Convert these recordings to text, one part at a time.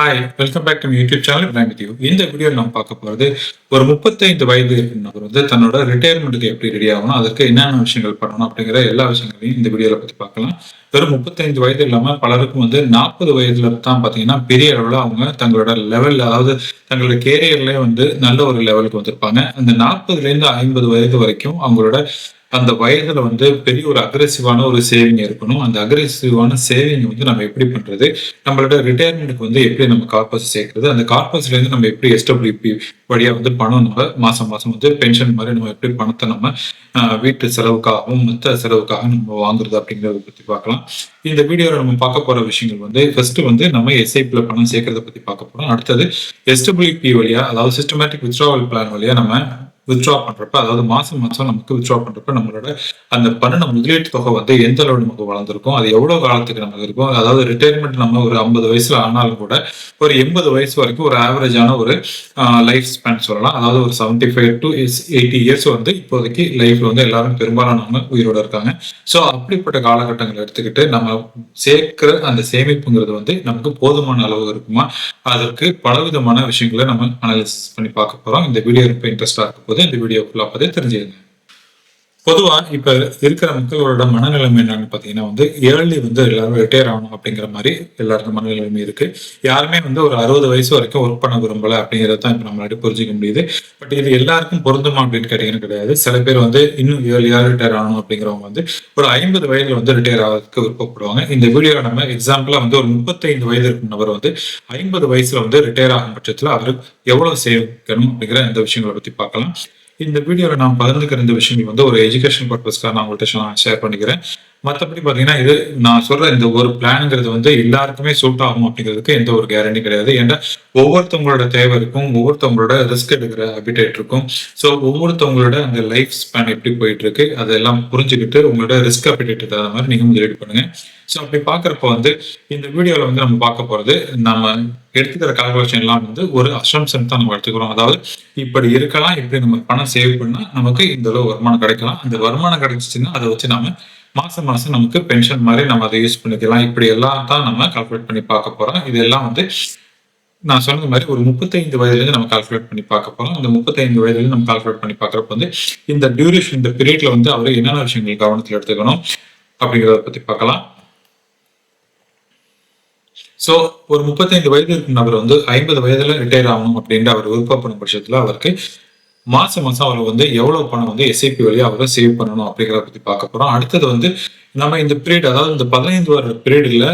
Hi, welcome back to YouTube channel. நான் with you. இந்த வீடியோ நம்ம பார்க்க போறது ஒரு 35 வயது இருக்கும் நபர் வந்து தன்னோட ரிட்டையர்மெண்ட்டுக்கு எப்படி ரெடி ஆகணும், அதற்கு என்னென்ன விஷயங்கள் பண்ணணும் அப்படிங்கிற எல்லா விஷயங்களையும் இந்த வீடியோல பத்தி பார்க்கலாம். வெறும் 35 வயது இல்லாம பலருக்கும் வந்து 40 வயதுல தான் பார்த்தீங்கன்னா பெரிய அளவுல அவங்க தங்களோட லெவல், அதாவது தங்களோட கேரியர்லயே வந்து நல்ல ஒரு லெவலுக்கு வந்திருப்பாங்க. அந்த 40லேருந்து 50 வயது வரைக்கும் அவங்களோட அந்த வயதுல வந்து பெரிய ஒரு அக்ரெசிவான ஒரு சேவிங் இருக்கணும். அந்த அக்ரெசிவான சேவிங் வந்து நம்ம எப்படி பண்றது? நம்மளோட ரிட்டயர்மென்ட்க்கு வந்து எப்படி நம்ம கார்பஸ் சேர்க்கிறது? அந்த கார்பஸ்ல இருந்து நம்ம எப்படி எஸ்டபிள்யூபி வழியா வந்து பணம் நம்ம மாசம் மாசம் வந்து பென்ஷன் மாரி நம்ம எப்படி பணத்த நம்ம வீட்டு செலவுக்காகவும், மத்த செலவுக்காகவும் நம்ம வாங்குறது அப்படிங்கிறத பத்தி பார்க்கலாம். இந்த வீடியோல நம்ம பார்க்க போற விஷயங்கள் வந்து ஃபர்ஸ்ட் வந்து நம்ம எஸ்ஐபில பணம் சேர்க்கிறத பத்தி பார்க்க போறோம். அடுத்தது எஸ்டபிள்யூபி வழியா, அதாவது சிஸ்டமேட்டிக் வித்ட்ராவல் பிளான் வழியா நம்ம வித்ட்ரா பண்றப்ப, அதாவது மாசம் மாசம் நமக்கு வித்ட்ரா பண்றப்ப நம்மளோட அந்த பண்ணுன முதலீட்டு தொகை வந்து எந்த அளவு நமக்கு வளர்ந்திருக்கும், அது எவ்வளவு காலத்துக்கு நமக்கு இருக்கும், அதாவது ரிட்டையர்மெண்ட் நம்ம ஒரு 50 வயசுல ஆனாலும் கூட ஒரு 80 வயசு வரைக்கும் ஒரு ஆவரேஜான ஒரு லைஃப் ஸ்பேன் சொல்லலாம். அதாவது ஒரு 75 to 80 இயர்ஸ் வந்து இப்போதைக்கு லைஃப்ல வந்து எல்லாரும் பெரும்பாலானவங்க உயிரோட இருக்காங்க. ஸோ அப்படிப்பட்ட காலகட்டங்களை எடுத்துக்கிட்டு நம்ம சேர்க்கிற அந்த சேமிப்புங்கிறது வந்து நமக்கு போதுமான அளவு இருக்குமா, அதற்கு பலவிதமான விஷயங்களை நம்ம அனலைசிஸ் பண்ணி பார்க்க போறோம். இந்த வீடியோ ரொம்ப இன்ட்ரெஸ்டா இருக்கும் போது இந்த வீடியோ ஃபுல்லா பார்த்து தெரிஞ்சுக்கங்க. பொதுவா இப்ப இருக்கிற மக்களோட மனநிலைமை என்னன்னு பாத்தீங்கன்னா வந்து ஏர்லி வந்து எல்லாரும் ரிட்டையர் ஆகணும் அப்படிங்கிற மாதிரி எல்லாருக்கும் மனநிலைமை இருக்கு. யாருமே வந்து ஒரு 60 வயசு வரைக்கும் ஒர்க் பண்ண விரும்பல அப்படிங்கறத தான் இப்ப நம்மளால புரிஞ்சுக்க முடியுது. பட் இது எல்லாருக்கும் பொருந்துமா அப்படின்னு கேட்டீங்கன்னா கிடையாது. சில பேர் வந்து இன்னும் ஏர்லியா ரிட்டையர் ஆகணும் அப்படிங்கிறவங்க வந்து ஒரு 50 வயதுல வந்து ரிட்டையர் ஆகிறதுக்கு விருப்பப்படுவாங்க. இந்த வீடியோல நம்ம எக்ஸாம்பிளா வந்து ஒரு 35 வயது இருக்கும் நபர் வந்து 50 வயசுல வந்து ரிட்டையர் ஆகும் பட்சத்துல அவரு எவ்வளவு சேமிக்கணும் அப்படிங்கிற இந்த விஷயங்களை பத்தி பார்க்கலாம். இந்த வீடியோல நான் பகிர்ந்துக்கிற இந்த விஷயங்கள் வந்து ஒரு எஜுகேஷன் பர்பஸ்க்காக நான் உங்கள்கிட்ட ஷேர் பண்ணிக்கிறேன். மற்றபடி பார்த்தீங்கன்னா இது நான் சொல்ற இந்த ஒரு பிளான்ங்கிறது வந்து எல்லாருக்குமே சூட் ஆகும் அப்படிங்கிறதுக்கு எந்த ஒரு கேரண்டி கிடையாது. ஏன்னா ஒவ்வொருத்தவங்களோட தேவை இருக்கும், ஒவ்வொருத்தவங்களோட ரிஸ்க் எடுக்கிற ஹேபிடேட் இருக்கும். ஸோ ஒவ்வொருத்தவங்களோட அந்த லைஃப் ஸ்பேன் எப்படி போயிட்டு இருக்கு அதெல்லாம் புரிஞ்சுக்கிட்டு உங்களோட ரிஸ்க் ஹேபிடேட் தகுந்த மாதிரி நீங்க முதலீடு பண்ணுங்க. ஸோ அப்படி பார்க்குறப்ப வந்து இந்த வீடியோவில் வந்து நம்ம பார்க்க போகிறது, நம்ம எடுத்துக்கிற கால்குலேஷன் எல்லாம் வந்து ஒரு அசம்ஷன் தான் நம்ம எடுத்துக்கிறோம். அதாவது இப்படி இருக்கலாம், இப்படி நம்ம பணம் சேவ் பண்ணால் நமக்கு இந்த அளவு வருமானம் கிடைக்கலாம். அந்த வருமானம் கிடைச்சிச்சுன்னா அதை வச்சு நம்ம மாசம் மாசம் நமக்கு பென்ஷன் மாதிரி நம்ம அதை யூஸ் பண்ணிக்கலாம். இப்படி எல்லாம் தான் நம்ம கால்குலேட் பண்ணி பார்க்க போறோம். இதெல்லாம் வந்து நான் சொன்னது மாதிரி ஒரு 35 வயதுலேருந்து நம்ம கால்குலேட் பண்ணி பார்க்க போறோம். அந்த 35 வயதுலேருந்து நம்ம கால்குலேட் பண்ணி பார்க்குறப்ப வந்து இந்த டியூரேஷன், இந்த பீரியட்ல வந்து அவர் என்னென்ன விஷயங்கள் கவனத்தில் எடுத்துக்கணும் அப்படிங்கிறத பத்தி பார்க்கலாம். ஸோ ஒரு 35 வயது இருக்கும் நபர் வந்து 50 வயதுல ரிட்டையர் ஆகணும் அப்படின்ற அவர் விருப்பப்படும் பட்சத்துல அவருக்கு மாசம் மாசம் அவர் வந்து எவ்வளவு பணம் வந்து எஸ்ஐபி வழியா அவரை சேவ் பண்ணணும் அப்படிங்கிறத பத்தி பார்க்க போறோம். அடுத்தது வந்து நம்ம இந்த பீரியட், அதாவது இந்த 15 வருட பீரியட்ல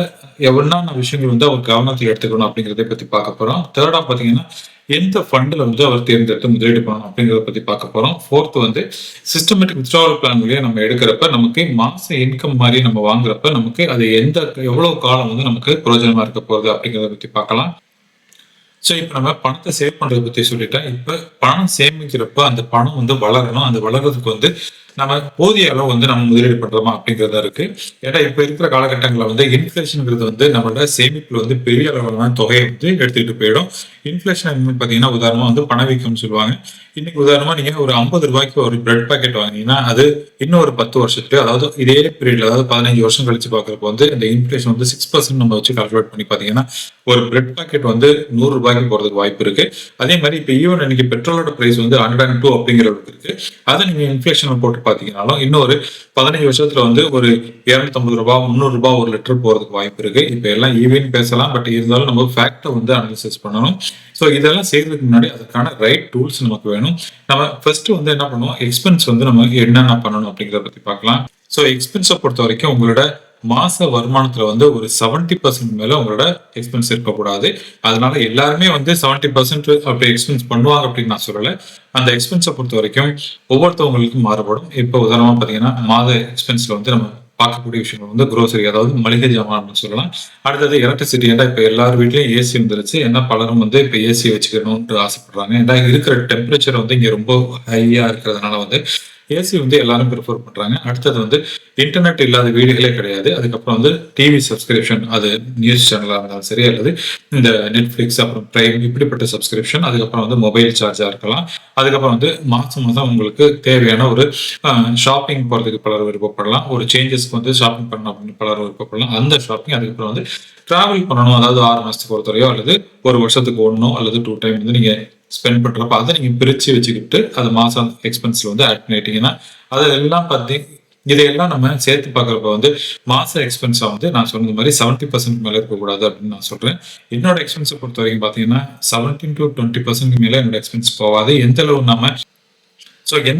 என்னென்ன விஷயங்கள் வந்து அவர் கவனத்தில் எடுத்துக்கணும் அப்படிங்கிறத பத்தி பார்க்க போறோம். தேர்டா பாத்தீங்கன்னா எந்த ஃபண்ட்ல வந்து அவர் தேர்ந்தெடுத்து முதலீடு பண்ணணும் அப்படிங்கிறத பத்தி பார்க்க போறோம். ஃபோர்த் வந்து சிஸ்டமேட்டிக் வித்ட்ராவல் பிளான் வழியா நம்ம எடுக்கிறப்ப நமக்கு மாச இன்கம் மாதிரி நம்ம வாங்குறப்ப நமக்கு அது எவ்வளவு காலம் வந்து நமக்கு பிரயோஜனமா இருக்க போகுது அப்படிங்கிறத பத்தி பார்க்கலாம். ஸோ இப்போ நம்ம பணத்தை சேவ் பண்றதை பத்தி சொல்லிட்டேன். இப்போ பணம் சேமிக்கிறப்ப அந்த பணம் வந்து வளரணும். அந்த வளர்றதுக்கு வந்து நம்ம போதிய அளவு வந்து நம்ம முதலீடு பண்றோமா அப்படிங்கிறதா இருக்கு. ஏன்னா இப்ப இருக்கிற காலகட்டங்களில் வந்து இன்ஃபிளேஷன்ங்கிறது வந்து நம்மளோட சேமிப்புல வந்து பெரிய அளவிலான தொகையை வந்து எடுத்துக்கிட்டு போயிடும். இன்ஃபிளேஷன் பாத்தீங்கன்னா உதாரணமா வந்து பணவீக்கம்னு சொல்லுவாங்க. இன்னைக்கு உதாரணமா நீங்க ஒரு 50 ரூபாய்க்கு ஒரு பிரெட் பாக்கெட் வாங்கினீங்கன்னா அது இன்னும் ஒரு 10 வருஷத்துக்கு, அதாவது இதே பீரியட்ல, அதாவது 15 வருஷம் கழிச்சு பாக்குறப்ப வந்து இந்த இன்ஃபிளேஷன் வந்து 6% நம்ம வச்சு கால்குலேட் பண்ணி பாத்தீங்கன்னா ஒரு பிரெட் பாக்கெட் வந்து 100 ரூபாய்க்கு போறதுக்கு வாய்ப்பு இருக்கு. அதே மாதிரி இப்ப ஈவன் இன்னைக்கு பெட்ரோலோட பிரைஸ் வந்து 102 அப்படிங்கிற அளவுக்கு இருக்கு. அதை நீங்க இன்ஃபிளேஷன் போட்டு பாத்தீங்கன்னாலும் இன்னும் ஒரு 15 வருஷத்துல வந்து ஒரு 250 ரூபாய் 300 ரூபாய் ஒரு லிட்டர் போறதுக்கு வாய்ப்பு இருக்கு. இப்ப எல்லாம் ஈவின்னு பேசலாம், பட் இருந்தாலும் நம்ம ஃபேக்டை வந்து அனாலிசிஸ் பண்ணணும். ஸோ இதெல்லாம் செய்யறதுக்கு முன்னாடி அதுக்கான ரைட் டூல்ஸ் நமக்கு வேணும். நம்ம ஃபர்ஸ்ட் வந்து என்ன பண்ணுவோம், எக்ஸ்பென்ஸ் வந்து நம்ம என்னென்ன பண்ணணும் அப்படிங்கிறத பத்தி பார்க்கலாம். ஸோ எக்ஸ்பென்ஸை பொறுத்த வரைக்கும் உங்களோட மாச வருமானத்துல வந்து ஒரு 70% மேல உங்களோட எக்ஸ்பென்ஸ் இருக்கக்கூடாது. அதனால எல்லாருமே வந்து 70% அப்படி எக்ஸ்பென்ஸ் பண்ணுவாங்க அப்படின்னு நான் சொல்லல. அந்த எக்ஸ்பென்ஸை பொறுத்த வரைக்கும் ஒவ்வொருத்தவங்களுக்கும் மாறுபடும். இப்போ உதாரணமா பாத்தீங்கன்னா மாத எக்ஸ்பென்ஸ்ல வந்து நம்ம பார்க்கக்கூடிய விஷயங்கள் வந்து குரோசரி, அதாவது மளிகை ஜாமான் அப்படின்னு சொல்லலாம். அடுத்தது எலக்ட்ரிசிட்டி. ஏன்னா இப்ப எல்லார் வீட்லயும் ஏசி வந்துருச்சு. ஏன்னா பலரும் வந்து இப்ப ஏசி வச்சுக்கணும்னு ஆசைப்படுறாங்க. ஏன்னா இருக்கிற டெம்பரேச்சர் வந்து இங்க ரொம்ப ஹையா இருக்கிறதுனால வந்து ஏசி வந்து எல்லாரும் ப்ரிஃபர் பண்றாங்க. அடுத்தது வந்து இன்டர்நெட் இல்லாத வீடுகளே கிடையாது. அதுக்கப்புறம் வந்து டிவி சப்ஸ்கிரிப்ஷன், அது நியூஸ் சேனலாக இருந்தாலும் சரி, அல்லது இந்த நெட்ஃபிளிக்ஸ், அப்புறம் பிரைம், இப்படிப்பட்ட சப்ஸ்கிரிப்ஷன். அதுக்கப்புறம் வந்து மொபைல் சார்ஜா இருக்கலாம். அதுக்கப்புறம் வந்து மாசம் மாசம் உங்களுக்கு தேவையான ஒரு ஷாப்பிங் போறதுக்கு பலர் விருப்பப்படலாம். ஒரு சேஞ்சஸ்க்கு வந்து ஷாப்பிங் பண்ணணும் அப்படின்னு பலர் விருப்பப்படலாம். அந்த ஷாப்பிங். அதுக்கப்புறம் வந்து டிராவல் பண்ணணும், அதாவது 6 மாசத்துக்கு ஒரு தடவையோ அல்லது ஒரு வருஷத்துக்கு 1 அல்லது 2 டைம் வந்து நீங்க ஸ்பெண்ட் பண்றப்ப அதை நீங்க பிரிச்சு வச்சுக்கிட்டு அது மாசம் எக்ஸ்பென்ஸ்ல வந்து ஆட் பண்ணிட்டீங்கன்னா அதெல்லாம் இதையெல்லாம் நம்ம சேர்த்து பார்க்குறப்ப வந்து மாச எக்ஸ்பென்ஸா வந்து நான் சொன்னது மாதிரி 70% மேல இருக்கக்கூடாது அப்படின்னு நான் சொல்றேன். என்னோட எக்ஸ்பென்ஸை பொறுத்த வரைக்கும் பார்த்தீங்கன்னா 17 to 20% மேல என்னோட எக்ஸ்பென்ஸ் போகாது. எந்த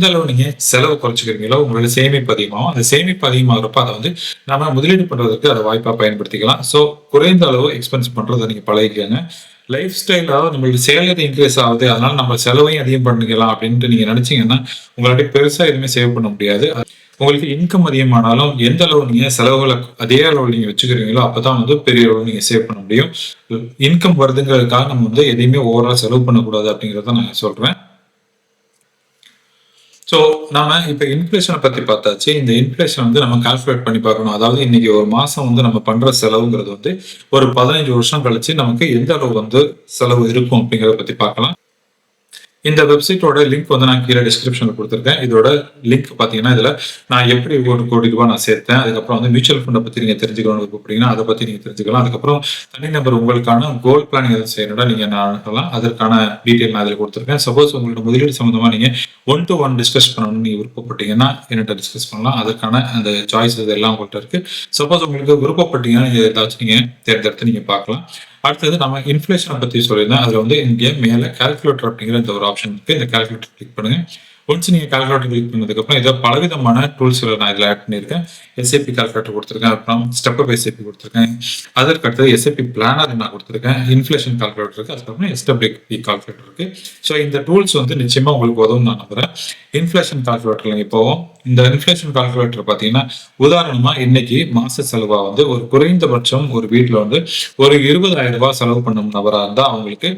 அளவு நீங்க செலவு குறைச்சிக்கிறீங்களோ உங்களோட சேமிப்பு அதிகமாகும். அந்த சேமிப்பு அதிகமாகிறப்ப அதை வந்து நம்ம முதலீடு பண்றதுக்கு அதை வாய்ப்பா பயன்படுத்திக்கலாம். ஸோ குறைந்த அளவு எக்ஸ்பென்ஸ் பண்றதை நீங்க பழகிக்கங்க. லைஃப் ஸ்டைல், அதாவது நம்மளுக்கு சேலரி இன்க்ரீஸ் ஆகுது, அதனால நம்ம செலவையும் அதிகம் பண்ணிக்கலாம் அப்படின்ட்டு நீங்க நினைச்சீங்கன்னா உங்களால பெருசா எதுவுமே சேவ் பண்ண முடியாது. உங்களுக்கு இன்கம் அதிகமானாலும் எந்த அளவு நீங்க செலவுகளை அதே அளவு நீங்க வச்சுக்கிறீங்களோ அப்பதான் வந்து பெரிய அளவு நீங்க சேவ் பண்ண முடியும். இன்கம் வருதுங்கிறதுக்காக நம்ம வந்து எதையுமே ஓவரா செலவு பண்ணக்கூடாது அப்படிங்கிறத நான் சொல்றேன். ஸோ நம்ம இப்ப இன்ஃபிளேஷனை பத்தி பார்த்தாச்சு. இந்த இன்ஃபிளேஷன் வந்து நம்ம கால்குலேட் பண்ணி பார்க்கணும். அதாவது இன்னைக்கு ஒரு மாசம் வந்து நம்ம பண்ற செலவுங்கிறது வந்து ஒரு 15 வருஷம் கழிச்சு நமக்கு எந்த அளவு வந்து செலவு இருக்கும் அப்படிங்கிறத பத்தி பார்க்கலாம். இந்த வெப்சைட்டோட லிங்க் வந்து நான் கீழே டிஸ்கிரிப்ஷன்ல கொடுத்துருக்கேன். இதோட லிங்க் பார்த்தீங்கன்னா இதுல நான் எப்படி 1 கோடி ரூபாய் நான் சேர்த்தேன், அதுக்கப்புறம் வந்து மியூச்சுவல் ஃபண்டை பத்தி நீங்க தெரிஞ்சுக்கணும் அப்படின்னா அதை பத்தி நீங்க தெரிஞ்சுக்கலாம். அதுக்கப்புறம் தனிநபர் உங்களுக்கான கோல் பிளானிங் எதுவும் செய்யணும்னா நீங்க நான் அனுப்பலாம். அதற்கான டீட்டெயில் நான் அதில் கொடுத்துருக்கேன். சப்போஸ் உங்களோட முதலீடு சம்பந்தமா நீங்க 1 to 1 டிஸ்கஸ் பண்ணணும்னு நீங்க விருப்பப்பட்டீங்கன்னா என்கிட்ட டிஸ்கஸ் பண்ணலாம். அதற்கான அந்த சாய்ஸ் எல்லாம் உங்கள்கிட்ட இருக்கு. சப்போஸ் உங்களுக்கு விருப்பப்பட்டீங்கன்னா ஏதாச்சும் நீங்க தேர்ந்தெடுத்து நீங்க பார்க்கலாம். அடுத்தது நம்ம இன்ஃபிளேஷனை பத்தி சொல்லியிருந்தேன். அதுல வந்து இங்கே மேல கால்குலேட்டர் அப்படிங்கிற இந்த ஒரு ஆப்ஷன் இருக்கு. இந்த கால்குலேட்டர் கிளிக் பண்ணுங்க. ஒன்ஸ் நீங்க கால்குலேட்டர் கிளிக் பண்ணதுக்கு அப்புறம் இதை பலவிதமான டூல்ஸ் நான் இதுல ஆட் பண்ணியிருக்கேன். எஸ்ஐபி கால்குலேட்டர் கொடுத்துருக்கேன், அப்புறம் ஸ்டெப் அப் எஸ்ஐபி கொடுத்துருக்கேன், அதற்கு அடுத்தது எஸ்ஐபி பிளானர் நான் கொடுத்துருக்கேன், இன்ஃபிளேஷன் கால்குலேட்டர் இருக்கு, அதுக்கப்புறம் எஸ்டபிலிட்டி கால்குலேட்டர் இருக்கு. ஸோ இந்த டூல்ஸ் வந்து நிச்சயமா உங்களுக்கு உதவும் நான் நம்புறேன். இன்ஃபிளேஷன் கால்குலேட்டர்ல நீங்க போவோம். இந்த இன்ஃபிளேஷன் கால்குலேட்டர் பாத்தீங்கன்னா உதாரணமா இன்னைக்கு மாச செலவா வந்து ஒரு குறைந்தபட்சம் ஒரு வீட்டுல வந்து ஒரு 20,000 ரூபாய் செலவு பண்ணும் நபரா இருந்தா அவங்களுக்கு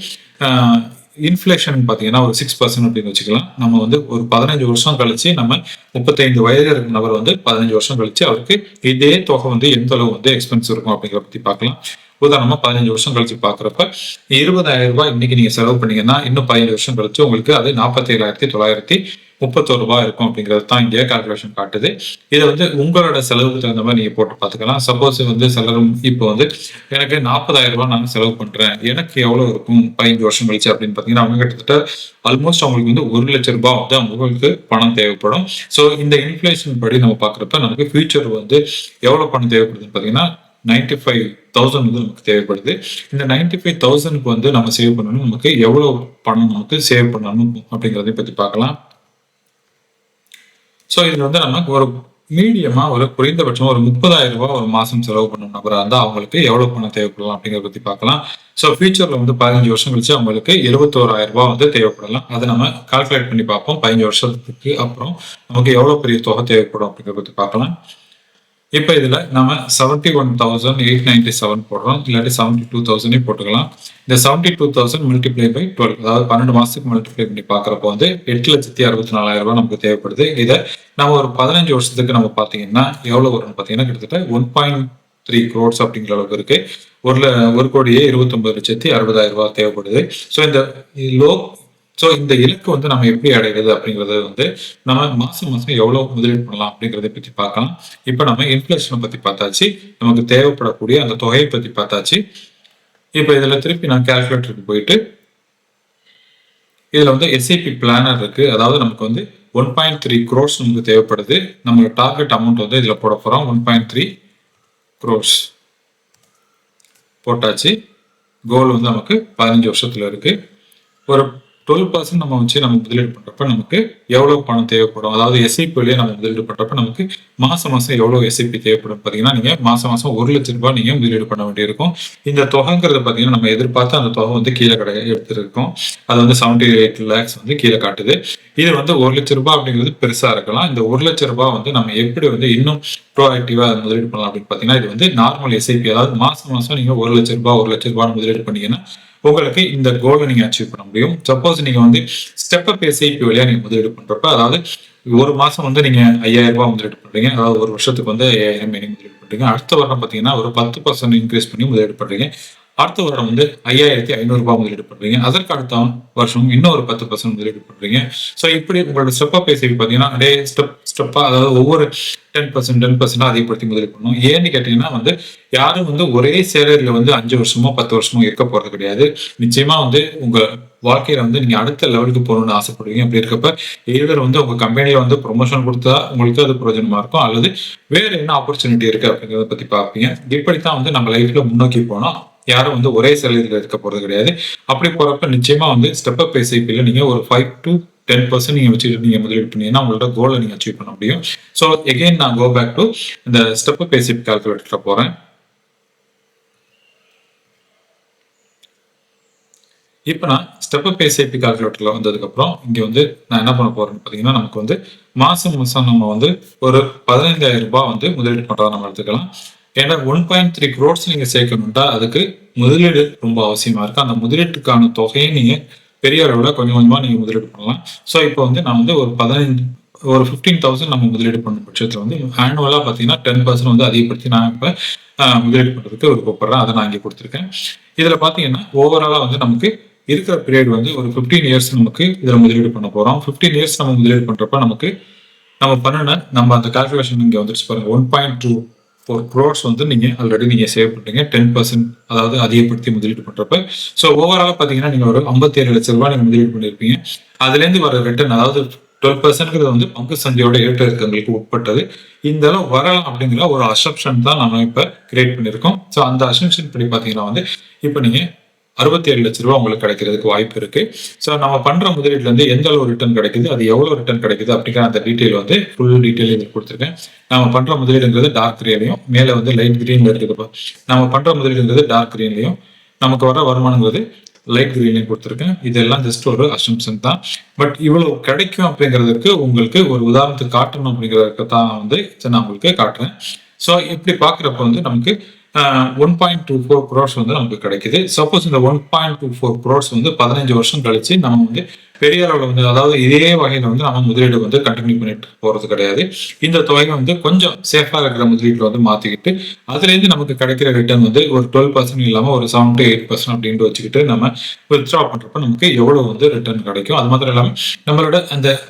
இன்ஃபிளேஷன் பாத்தீங்கன்னா ஒரு 6% அப்படின்னு வச்சுக்கலாம். நம்ம வந்து ஒரு 15 வருஷம் கழிச்சு நம்ம 35 வயது இருக்கிற நபர் வந்து 15 வருஷம் கழிச்சு அவருக்கு இதே தொகை வந்து எந்த அளவு வந்து எக்ஸ்பென்ஸ் இருக்கும் அப்படிங்கிற பத்தி பார்க்கலாம். உதாரணமா 15 வருஷம் கழிச்சு பாக்குறப்ப 20,000 ரூபாய் இன்னைக்கு நீங்க செலவு பண்ணீங்கன்னா இன்னும் 15 வருஷம் கழிச்சு உங்களுக்கு அது 47,931 ரூபாய் இருக்கும் அப்படிங்கிறது தான் இங்கே கால்குலேஷன் காட்டுது. இதை வந்து உங்களோட செலவுக்கு தகுந்த மாதிரி நீங்க போட்டு பார்த்துக்கலாம். சப்போஸ் வந்து சிலரும் இப்போ வந்து எனக்கு 40,000 ரூபாய் நான் செலவு பண்றேன், எனக்கு எவ்வளவு இருக்கும் 15 வருஷம் கழிச்சு அப்படின்னு பாத்தீங்கன்னா அவங்க கிட்டத்தட்ட ஆல்மோஸ்ட் அவங்களுக்கு வந்து 1 லட்சம் ரூபாய் வந்து அவங்களுக்கு பணம் தேவைப்படும். ஸோ இந்த இன்ஃபிளேஷன் படி நம்ம பாக்குறப்ப நமக்கு ஃபியூச்சர் வந்து எவ்வளவு பணம் தேவைப்படுதுன்னு பாத்தீங்கன்னா 95,000 வந்து நமக்கு தேவைப்படுது. இந்த 95,000க்கு வந்து நம்ம சேவ் பண்ணணும், நமக்கு எவ்வளவு பணம் நமக்கு சேவ் பண்ணணும் அப்படிங்கிறதை பத்தி பார்க்கலாம். ஸோ இதுல வந்து நம்ம ஒரு மீடியமா ஒரு குறைந்தபட்சம் ஒரு 30,000 ரூபாய் ஒரு மாசம் செலவு பண்ணணும் நபரா இருந்தா அவங்களுக்கு எவ்வளவு பணம் தேவைப்படலாம் அப்படிங்கிறத பத்தி பார்க்கலாம். ஸோ ஃபியூச்சர்ல வந்து 15 வருஷம் கழிச்சு அவங்களுக்கு 71,000 ரூபாய் வந்து தேவைப்படலாம். அதை நம்ம கால்குலேட் பண்ணி பார்ப்போம். 15 வருஷத்துக்கு அப்புறம் நமக்கு எவ்வளவு பெரிய தொகை தேவைப்படும் அப்படிங்கிறத பத்தி பார்க்கலாம். இப்போ இதுல நம்ம 71,897 போடுறோம், இல்லாட்டி 72,000 போட்டுக்கலாம். இந்த 72,000 மல்டிப்ளை பை 12, அதாவது 12 மாசத்துக்கு மல்டிப்ளை பண்ணி பாக்குறப்போ வந்து 8,64,000 ரூபாய் நமக்கு தேவைப்படுது. இதை நம்ம ஒரு 15 வருஷத்துக்கு நம்ம பாத்தீங்கன்னா எவ்வளவு வரும்னு பாத்தீங்கன்னா கிட்டத்தட்ட 1.3 crores அப்படிங்கிற அளவுக்கு இருக்கு. 1,29,60,000 ரூபாய் தேவைப்படுது. ஸோ இந்த இலக்கு வந்து நம்ம எப்படி அடைகிறது அப்படிங்கறத வந்து நம்ம மாசம் மாசம் எவ்வளவு முதலீடு பண்ணலாம் அப்படிங்கறத பத்தி பார்க்கலாம். இப்ப நம்ம இன்ஃபிளேஷனை பத்தி பார்த்தாச்சு, நமக்கு தேவைப்படக்கூடிய அந்த தொகையை பத்தி பார்த்தாச்சு. இப்ப இதுல திருப்பி நான் கால்குலேட்டருக்கு போயிட்டு இதுல வந்து எஸ்ஐபி பிளானர் இருக்கு. அதாவது நமக்கு வந்து 1.3 crores நமக்கு தேவைப்படுது. நம்ம டார்கெட் அமௌண்ட் வந்து இதுல போட போறோம். 1.3 crores போட்டாச்சு. கோல் வந்து நமக்கு 15 வருஷத்துல இருக்கு. ஒரு 12% நம்ம வச்சு நம்ம முதலீடு பண்றப்ப நமக்கு எவ்வளவு பணம் தேவைப்படும், அதாவது எஸ்ஐபி வழியா நம்ம முதலீடு பண்றப்ப நமக்கு மாசம் மாசம் எவ்வளவு எஸ்ஐபி தேவைப்படும் பாத்தீங்கன்னா நீங்க மாசம் மாசம் 1 லட்சம் ரூபாய் நீங்க முதலீடு பண்ண வேண்டியிருக்கும். இந்த தொகைங்கிறது பாத்தீங்கன்னா நம்ம எதிர்பார்த்த அந்த தொகை வந்து கீழே எடுத்திருக்கோம். அது வந்து 78 lakhs வந்து கீழே காட்டுது. இது வந்து 1 லட்சம் ரூபாய் அப்படிங்கிறது பெருசா இருக்கலாம். இந்த 1 லட்சம் ரூபாய் வந்து நம்ம எப்படி வந்து இன்னும் ப்ரோஆக்டிவா முதலீடு பண்ணலாம் அப்படின்னு பாத்தீங்கன்னா இது வந்து நார்மல் எஸ்ஐபி, அதாவது மாசம் மாசம் நீங்க 1 லட்சம் ரூபாய் முதலீடு பண்ணீங்கன்னா உங்களுக்கு இந்த கோலை நீங்க அச்சீவ் பண்ண முடியும். சப்போஸ் நீங்க வந்து ஸ்டெப் அப் எஸ்ஐபி வழியா நீங்க முதலீடு பண்றப்ப, அதாவது ஒரு மாசம் வந்து நீங்க 5,000 ரூபாய் முதலீடு பண்றீங்க, அதாவது ஒரு வருஷத்துக்கு வந்து 5,000 முதலீடு பண்றீங்க. அடுத்த வருடம் பாத்தீங்கன்னா ஒரு 10% இன்க்ரீஸ் பண்ணி முதலீடு பண்றீங்க. அடுத்த வருடம் வந்து 5,500 ரூபாய் முதலீடு பண்றீங்க. அதற்கு அடுத்த வருஷம் இன்னும் ஒரு 10% முதலீடு பண்றீங்க. ஸோ இப்படி உங்களோட ஸ்டெப் அப் பே சேவிங் பார்த்தீங்கன்னா அப்படியே ஸ்டெப்பா, அதாவது ஒவ்வொரு 10% அதிகப்படுத்தி முதலீடு பண்ணணும். ஏன்னு கேட்டீங்கன்னா வந்து யாரும் வந்து ஒரே சேலரியில வந்து 5 வருஷமோ 10 வருஷமோ இருக்க போறது கிடையாது. நிச்சயமா வந்து உங்க வாழ்க்கையில வந்து நீங்க அடுத்த லெவலுக்கு போகணும்னு ஆசைப்படுவீங்க. அப்படி இருக்கப்ப எய்தர் வந்து உங்க கம்பெனில வந்து ப்ரொமோஷன் கொடுத்தா உங்களுக்கு அது பிரயோஜனமா இருக்கும், அல்லது வேற என்ன ஆப்பர்ச்சுனிட்டி இருக்கு அப்படிங்கிறத பத்தி பார்ப்பீங்க. இப்படித்தான் வந்து நம்ம லைஃப்ல முன்னோக்கி போனோம். யாரும் வந்து ஒரே சேலரியில இருக்க போறது கிடையாது. அப்படி போறப்ப நிச்சயமா வந்து ஸ்டெப் அப் எஸ்ஐபில நீங்க ஒரு 5 to 10% நீங்க வச்சுக்கிட்டு நீங்க முதலீடு பண்ணீங்கன்னா உங்களோட கோலை நீங்க அச்சீவ் பண்ண முடியும். ஸோ எகெயின் நான் கோ பேக் டு இந்த ஸ்டெப் அப் எஸ்ஐபி கால்குலேட்டர் போறேன். இப்போ நான் ஸ்டெப் அப் எஸ்ஐபி கால்குலேட்டர்ல வந்ததுக்கப்புறம் இங்கே வந்து நான் என்ன பண்ண போறேன்னு பார்த்தீங்கன்னா, நமக்கு வந்து மாசம் நம்ம வந்து ஒரு 15,000 ரூபாய் வந்து முதலீடு பண்றதா நம்ம எடுத்துக்கலாம். ஏன்னா 1.3 crores நீங்க சேர்க்கணும்ட்டா அதுக்கு முதலீடு ரொம்ப அவசியமா இருக்கு. அந்த முதலீட்டுக்கான தொகையை நீங்க பெரிய அளவில் கொஞ்சம் கொஞ்சமா நீங்க முதலீடு பண்ணலாம். ஸோ இப்போ வந்து நான் வந்து ஒரு 15,000 நம்ம முதலீடு பண்ண பட்சத்தில் வந்து ஆனுவலா பார்த்தீங்கன்னா 10% வந்து அதிகப்படுத்தி நான் இப்போ முதலீடு பண்றதுக்கு விருப்பப்படுறேன். அதை நான் இங்கே கொடுத்துருக்கேன். இதுல பார்த்தீங்கன்னா ஓவராலா வந்து நமக்கு இருக்கிற பீரியட் வந்து ஒரு 15 இயர்ஸ் நமக்கு இதில் முதலீடு பண்ண போறோம். 15 இயர்ஸ் நம்ம முதலீடு பண்றப்ப நமக்கு நம்ம அந்த கால்குலேஷன் இங்கே வந்துருச்சு பாருங்க. 1.24 crores வந்து நீங்க ஆல்ரெடி நீங்க சேவ் பண்றீங்க 10%, அதாவது அதிகப்படுத்தி முதலீடு பண்றப்ப. ஸோ ஓவராலா பாத்தீங்கன்னா நீங்க ஒரு 57 லட்சம் ரூபாய் நீங்க முதலீடு பண்ணிருப்பீங்க. அதுல இருந்து வர ரிட்டர்ன், அதாவது 12% வந்து பங்கு சந்தையோட ஏற்ற இறக்கங்களுக்கு உட்பட்டது. இந்த அளவு வரலாம் அப்படிங்கிற ஒரு அசம்ப்ஷன் தான் நம்ம இப்ப கிரியேட் பண்ணிருக்கோம். ஸோ அந்த அசம்ப்ஷன் படி பாத்தீங்கன்னா வந்து இப்ப நீங்க 67 லட்சம் ரூபாய் உங்களுக்கு கிடைக்கிறதுக்கு வாய்ப்பு இருக்கு. ஸோ நம்ம பண்ற முதலீடுல இருந்து எந்த அளவு ரிட்டர்ன் கிடைக்குது, அது எவ்வளவு ரிட்டர்ன் கிடைக்குது அப்படிங்கிற அந்த டீட்டெயில் வந்து ஃபுல் டீட்டெயில் இதில் கொடுத்துருக்கேன். நம்ம பண்ற முதலீடுங்கிறது டார்க் கிரீன்லையும், மேல வந்து லைட் கிரீன்ல இருக்குது. நம்ம பண்ற முதலீடுங்கிறது டார்க் கிரீன்லையும், நமக்கு வர வருமானங்கிறது லைட் கிரீன்லையும் கொடுத்துருக்கேன். இதெல்லாம் ஜஸ்ட் ஒரு அசம்ப்ஷன் தான். பட் இவ்வளவு கிடைக்கும் அப்படிங்கிறதுக்கு உங்களுக்கு ஒரு உதாரணத்துக்கு காட்டணும் அப்படிங்கிறதுக்கு தான் வந்து நான் உங்களுக்கு காட்டுறேன். ஸோ இப்படி பாக்குறப்ப வந்து நமக்கு 1.24 crores வந்து நமக்கு கிடைக்குது. சப்போஸ் இந்த 1.24 crores வந்து 15 வருஷம் கழிச்சு நம்ம வந்து பெரிய அளவில் வந்து, அதாவது இதே வகையில வந்து நம்ம முதலீடு வந்து கண்டினியூ பண்ணிட்டு போறது கிடையாது. இந்த தொகை வந்து கொஞ்சம் சேஃபா இருக்கிற முதலீட்டுல வந்து மாத்திக்கிட்டு அதுல இருந்து நமக்கு கிடைக்கிற ரிட்டர்ன் வந்து ஒரு 12% இல்லாம ஒரு 7 to 8% அப்படின்னு வச்சுக்கிட்டு நம்ம வித்ட்ரா பண்றப்ப நமக்கு எவ்வளவு வந்து ரிட்டர்ன் கிடைக்கும். அது மாத்திரம் இல்லாம நம்மளோட அந்த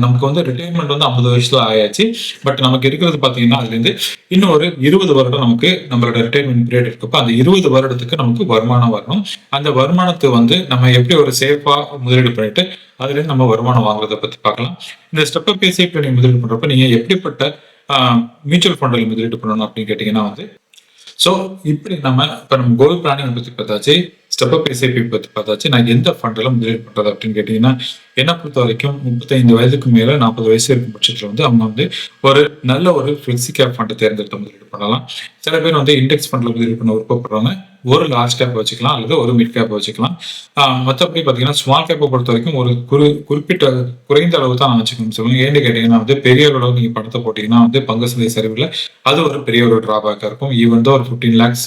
நமக்கு வந்து ரிட்டைர்மெண்ட் வந்து 50 வயசுல ஆயாச்சு. பட் நமக்கு இருக்கிறது பாத்தீங்கன்னா அதுல இருந்து இன்னும் ஒரு 20 வருடம் நமக்கு நம்மளோட ரிட்டைர்மெண்ட் பீரியட் இருக்கப்ப அந்த 20 வருடத்துக்கு நமக்கு வருமானம் வரணும். அந்த வருமானத்தை வந்து நம்ம எப்படி ஒரு சேஃபா முதலீடு பண்ணிட்டு அதுல இருந்து நம்ம வருமானம் வாங்குறத பத்தி பார்க்கலாம். இந்த ஸ்டெப் அப் எஸ்ஐபி நீங்க முதலீடு பண்றப்ப நீங்க எப்படிப்பட்ட மியூச்சுவல் ஃபண்டில் முதலீடு பண்ணணும் அப்படின்னு கேட்டீங்கன்னா வந்து, ஸோ இப்படி நம்ம கோல் பிளானிங் பத்தி பார்த்தாச்சு, ஸ்டெப் அப் எஸ்ஐபி பத்தி பார்த்தாச்சு. நான் எந்த ஃபண்டில் முதலீடு பண்றது அப்படின்னு கேட்டீங்கன்னா, என்னை பொறுத்த வரைக்கும் 35 வயதுக்கு மேல 40 வயசு இருக்கும் பட்சத்தில் வந்து அவங்க வந்து ஒரு நல்ல ஒரு ஃபிளெக்ஸி கேப் ஃபண்டை தேர்ந்தெடுத்து முதலீடு பண்ணலாம். சில பேர் வந்து இண்டெக்ஸ் ஃபண்டில் முதலீடு பண்ண விருப்பப்படுறவங்க ஒரு லார்ஜ் கேப் வச்சுக்கலாம் அல்லது ஒரு மிட் கேப் வச்சுக்கலாம். மற்றபடி பார்த்தீங்கன்னா ஸ்மால் கேப்பை பொறுத்த வரைக்கும் ஒரு குறிப்பிட்ட குறைந்த அளவு தான் நான் வச்சுக்கணும்னு சொல்லுவேன். ஏன்னு கேட்டீங்கன்னா வந்து பெரிய அளவு நீங்க பணத்தை போட்டீங்கன்னா வந்து பங்கு சந்தை சரிவில் அது ஒரு பெரிய ஒரு டிராபேக்கா இருக்கும். ஈவன் தோ ஒரு 15 lakhs,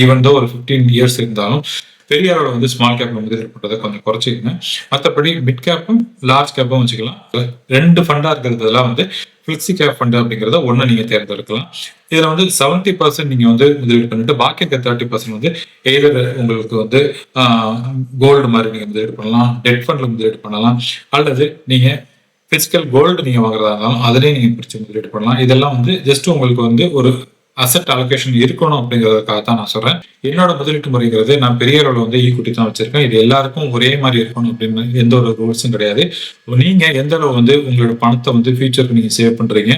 ஈவன் தோ ஒரு 15 years இருந்தாலும் பெரிய அளவில் வந்து ஸ்மால் கேப் முதலீடு பண்றதை கொஞ்சம் குறைச்சிக்கங்க. மற்றபடி மிட் கேப்பும் லார்ஜ் கேப்பும் வச்சுக்கலாம். 2 ஃபண்டா இருக்கிறதுலாம் வந்து ஃபிளெக்ஸி கேப் ஃபண்ட் அப்படிங்கிறத ஒண்ணு நீங்க தேர்ந்தெடுக்கலாம். இதுல வந்து 70% நீங்க வந்து முதலீடு பண்ணிட்டு பாக்கி இருக்க 30% வந்து எய்தர் உங்களுக்கு வந்து கோல்டு மாதிரி நீங்க முதலீடு பண்ணலாம், டெட் ஃபண்ட்ல முதலீடு பண்ணலாம், அல்லது நீங்க பிசிக்கல் கோல்டு நீங்க வாங்குறதா இருந்தாலும் அதுலயே நீங்க பிரிச்சு முதலீடு பண்ணலாம். இதெல்லாம் வந்து ஜஸ்ட் உங்களுக்கு வந்து ஒரு அசெட் அலோகேஷன் இருக்கணும் அப்படிங்கிறதுக்காக தான் நான் சொல்றேன். என்னோட முதலீட்டு முறைங்கிறது நான் பெரிய அளவில் வந்து ஈக்குவிட்டி தான் வச்சிருக்கேன். இது எல்லாருக்கும் ஒரே மாதிரி இருக்கணும் அப்படின்னு எந்த ஒரு ரூல்ஸும் கிடையாது. நீங்க எந்த அளவு வந்து உங்களோட பணத்தை வந்து ஃபியூச்சருக்கு நீங்க சேவ் பண்றீங்க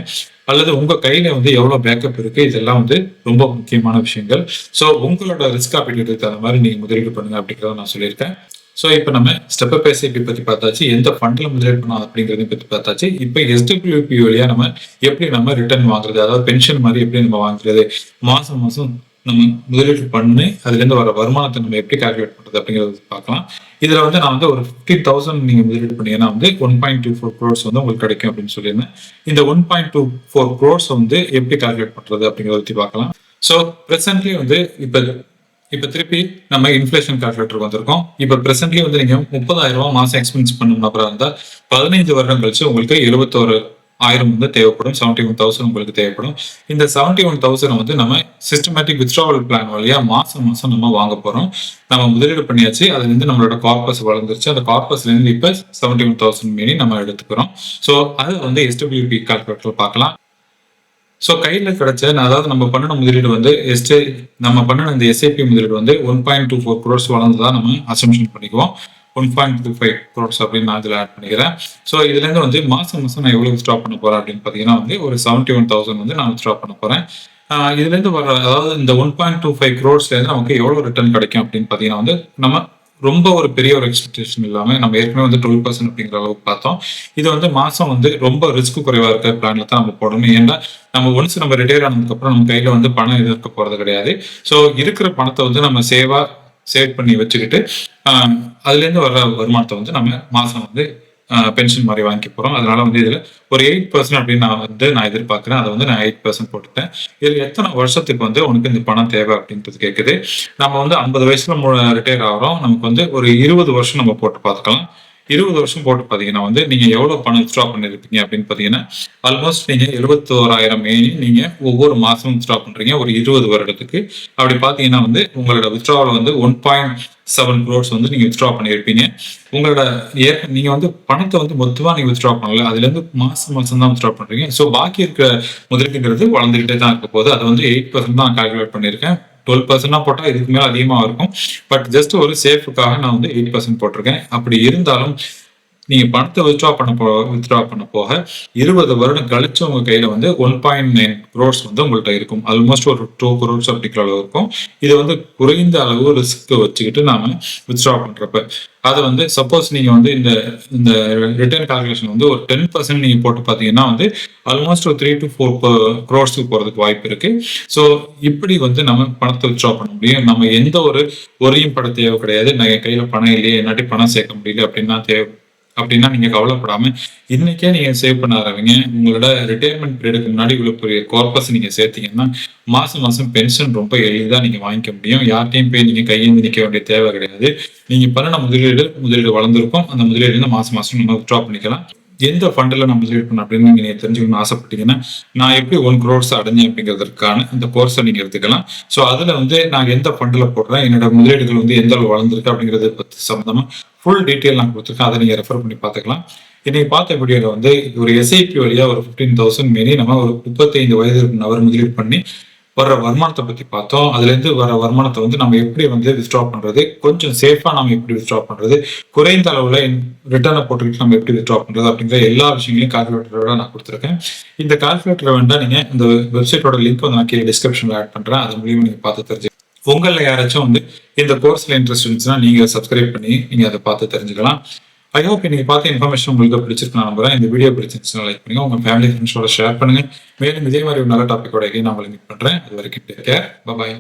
அல்லது உங்க கையில வந்து எவ்வளவு பேக்கப் இருக்கு, இதெல்லாம் வந்து ரொம்ப முக்கியமான விஷயங்கள். ஸோ உங்களோட ரிஸ்க் ஆப்பிட்டுக்கு தகுந்த மாதிரி நீங்க முதலீடு பண்ணுங்க அப்படிங்கிறத நான் சொல்லியிருக்கேன். ஸோ இப்போ நம்ம ஸ்டெப் அப் எஸ்ஐபி பத்தி பார்த்தாச்சு, எந்த ஃபண்ட்ல முதலீடு பண்ணலாம் அப்படிங்கிறத பத்தி பார்த்தாச்சு. இப்போ எஸ்டபிள்யூபி வழியா நம்ம ரிட்டர்ன் வாங்குறது, அதாவது பென்ஷன் மாதிரி எப்படி நம்ம வாங்குறது, மாசம் மாசம் நம்ம முதலீடு பண்ணி அதுல இருந்து வர வருமானத்தை நம்ம எப்படி கால்குலேட் பண்றது அப்படிங்கறத பார்க்கலாம். இதுல வந்து நான் வந்து ஒரு 50,000 நீங்க முதலீடு பண்ணீங்கன்னா வந்து 1.24 crores வந்து உங்களுக்கு கிடைக்கும் அப்படின்னு சொல்லியிருந்தேன். இந்த 1.24 crores வந்து எப்படி கால்குலேட் பண்றது அப்படிங்கறத பத்தி பார்க்கலாம். ஸோ பிரசன்ட்லி வந்து இப்ப திருப்பி நம்ம இன்ஃபிளேஷன் கால்குலேட்டருக்கு வந்திருக்கோம். இப்ப பிரசன்ட்லி வந்து நீங்க 30,000 ரூபாய் மாசம் எக்ஸ்பென்ஸ் பண்ணணும் அப்புறம் இருந்தா 15 வருடம் கழிச்சு உங்களுக்கு 1000 வந்து தேவைப்படும். 71,000 உங்களுக்கு தேவைப்படும். இந்த 71,000 வந்து நம்ம சிஸ்டமேட்டிக் வித்ட்ராவல் பிளான் வழியா மாசம் மாசம் நம்ம வாங்க போறோம். நம்ம முதலீடு பண்ணியாச்சு. அதுலேருந்து நம்மளோட கார்பஸ் வளர்ந்துருச்சு. அந்த கார்பஸ்லேருந்து இப்ப 71,000 மீறி நம்ம எடுத்துக்கிறோம். ஸோ அது வந்து எஸ்டபிள்யூபி கால்குலேட்டர் பார்க்கலாம். ஸோ கையில கிடைச்ச அதாவது நம்ம பண்ணின முதலீடு வந்து நம்ம பண்ணின இந்த எஸ்ஐபி முதலீடு வந்து 1.24 crores வளர்ந்ததா நம்ம அசம்ஷன் பண்ணிக்குவோம். 1.25 crores அப்படின்னு நான் இதில் ஆட் பண்ணிக்கிறேன். ஸோ இதுலேருந்து வந்து மாசம் மாசம் நான் எவ்வளோ வித்ட்ரா பண்ண போறேன் அப்படின்னு பார்த்தீங்கன்னா வந்து ஒரு 71,000 வந்து நான் வித்ட்ரா பண்ண போறேன். இதுலேருந்து வர அதாவது இந்த 1.25 crores நமக்கு எவ்வளோ ரிட்டர்ன் கிடைக்கும் அப்படின்னு பார்த்தீங்கன்னா வந்து நம்ம ரொம்ப ஒரு பெரிய ஒரு எக்ஸ்பெக்டேஷன் இல்லாம நம்ம ஏற்கனவே வந்து 12% அப்படிங்கிற அளவுக்கு பார்த்தோம். இது வந்து மாசம் வந்து ரொம்ப ரிஸ்க் குறைவா இருக்க பிளான்ல தான் நம்ம போடணும். ஏன்னா நம்ம ஒன்ஸ் நம்ம ரிட்டையர் ஆனதுக்கு அப்புறம் நம்ம கையில வந்து பணம் எதுவும் இருக்க போறது கிடையாது. ஸோ இருக்கிற பணத்தை வந்து நம்ம சேவ் பண்ணி வச்சுக்கிட்டு அதுல இருந்து வர்ற வருமானத்தை வந்து நம்ம மாசம் வந்து பென்ஷன் மாதிரி வாங்கி போறோம். அதனால வந்து இதுல ஒரு 8% அப்படின்னு நான் எதிர்பார்க்கிறேன். அதை வந்து நான் 8% போட்டுட்டேன். இதுல எத்தனை வருஷத்துக்கு வந்து உனக்கு இந்த பணம் தேவை அப்படின்றது கேட்குது. நம்ம வந்து 50 வயசுல ரிட்டையர் ஆகிறோம். நமக்கு வந்து ஒரு 20 வருஷம் நம்ம போட்டு பார்த்துக்கலாம். 20 வருஷம் போட்டு பார்த்தீங்கன்னா வந்து நீங்க எவ்வளவு பணம் வித்ட்ரா பண்ணிருப்பீங்க அப்படின்னு பார்த்தீங்கன்னா ஆல்மோஸ்ட் நீங்க 71,000 நீங்க ஒவ்வொரு மாசமும் வித்ட்ரா பண்றீங்க ஒரு 20 வருடத்துக்கு. அப்படி பார்த்தீங்கன்னா வந்து உங்களோட வித்ட்ராவல் வந்து 1.7 crores வந்து நீங்க வித்ட்ரா பண்ணியிருப்பீங்க. உங்களோட நீங்க வந்து பணத்தை வந்து மொத்தமா நீங்க வித்ட்ரா பண்ணல, அதுல இருந்து மாசம் மாசம் தான் வித்ட்ரா பண்றீங்க. ஸோ பாக்கி இருக்கிற முதலீடுங்கிறது வளர்ந்துகிட்டே தான் இருக்க போகுது. அது வந்து 8% தான் கால்குலேட் பண்ணியிருக்கேன். 12% போட்டா இதுக்கு மேல அதிகமா இருக்கும். பட் ஜஸ்ட் ஒரு சேஃபுக்காக நான் வந்து 8% போட்டிருக்கேன். அப்படி இருந்தாலும் நீங்க பணத்தை வித்ட்ரா பண்ண போக 20 வருடம் கழிச்சு உங்க கையில வந்து 1.9 crores வந்து உங்கள்ட்ட இருக்கும். ஆல்மோஸ்ட் ஒரு 2 crores அப்படிங்கிற அளவு இருக்கும். இது வந்து குறைந்த அளவு ரிஸ்க் வச்சுக்கிட்டு நாம வித்ட்ரா பண்றப்ப அது வந்து சப்போஸ் நீங்க வந்து இந்த ரிட்டர்ன் கால்குலேஷன் வந்து ஒரு 10% நீங்க போட்டு பாத்தீங்கன்னா வந்து ஆல்மோஸ்ட் ஒரு 3 to 4 crores போறதுக்கு வாய்ப்பு இருக்கு. ஸோ இப்படி வந்து நம்ம பணத்தை வித்ட்ரா பண்ண முடியும். நம்ம எந்த ஒரு ஒரியும் பட தேவை கிடையாது. நான் கையில பணம் இல்லையே, என்னாட்டி பணம் சேர்க்க முடியல அப்படின்னா நீங்க கவலைப்படாம இன்னைக்கே நீங்க சேவ் பண்ண ஆரம்பிங்க. உங்களோட ரிட்டையர்மெண்ட் பீரியடுக்கு முன்னாடி இவ்வளவு பெரிய கார்பஸ் நீங்க சேர்த்தீங்கன்னா மாசம் மாசம் பென்ஷன் ரொம்ப எளிதா நீங்க வாங்கிக்க முடியும். யார்ட்டையும் போய் நீங்க கையேந்தி நிக்க வேண்டிய தேவை கிடையாது. நீங்க பண்ணின முதலீடு வளர்ந்துருக்கும். அந்த முதலீடு மாசம் மாசம் நம்ம வித்ட்ரா பண்ணிக்கலாம். எந்த ஃபண்டில் நான் முதலீடு பண்ண அப்படின்னு நீங்க தெரிஞ்சுக்கணும்னு ஆசைப்பட்டீங்கன்னா நான் எப்படி 1 crores அடைஞ்சேன் அப்படிங்கிறதுக்கான இந்த கோர்ஸை நீங்க எடுத்துக்கலாம். ஸோ அதுல வந்து நான் எந்த ஃபண்டில் போடுறேன், என்னோட முதலீடுகள் வந்து எந்த அளவு வளர்ந்துருக்கு அப்படிங்கறத பத்தி சம்பந்தமா ஃபுல் டீட்டெயில் நான் கொடுத்துருக்கேன். அதை நீங்க ரெஃபர் பண்ணி பார்த்துக்கலாம். இன்னைக்கு பார்த்த வீடியோல வந்து ஒரு எஸ்ஐபி வழியா ஒரு 15,000 மீறி நம்ம ஒரு 35 வயது நபர் முதலீடு பண்ணி வர்ற வருமானத்தை பத்தி பார்த்தோம். அதுல இருந்து வர வருமானத்தை வந்து நம்ம எப்படி வந்து வித்ட்ரா பண்றது, கொஞ்சம் சேஃபா நம்ம எப்படி வித்ட்ரா பண்றது, குறைந்த அளவுல ரிட்டர்னை போட்டுக்கிட்டு நம்ம எப்படி வித்ட்ரா பண்றது அப்படிங்கிற எல்லா விஷயங்களையும் கால்குலேட்டரோட நான் கொடுத்துருக்கேன். இந்த கால்குலேட்டர் வேண்டாம் நீங்க இந்த வெப்சைட்டோட லிங்க் வந்து நான் கீழே டிஸ்கிரிப்ஷன்ல ஆட் பண்றேன். அது மூலியமா நீங்க பார்த்து தெரிஞ்சு உங்கள யாராச்சும் வந்து இந்த கோர்ஸ்ல இன்ட்ரெஸ்ட் இருந்துச்சுன்னா நீங்க சப்ஸ்கிரைப் பண்ணி நீங்க அதை பார்த்து தெரிஞ்சுக்கலாம். ஐ ஹோப் இன்னைக்கு பார்த்த இன்ஃபர்மேஷன் உங்களுக்கு பிடிச்சிருக்கு நான் நம்புறேன். இந்த வீடியோ பிடிச்சிருந்துச்சுன்னா லைக் பண்ணுங்க, உங்க ஃபேமிலி ஃப்ரெண்ட்ஸோட ஷேர் பண்ணுங்க. மேலும் இதே மாதிரி ஒரு நல்ல டாபிக்கோட நான் உங்களை மீட் பண்றேன். அது வரைக்கும் டேக் கேர், பை.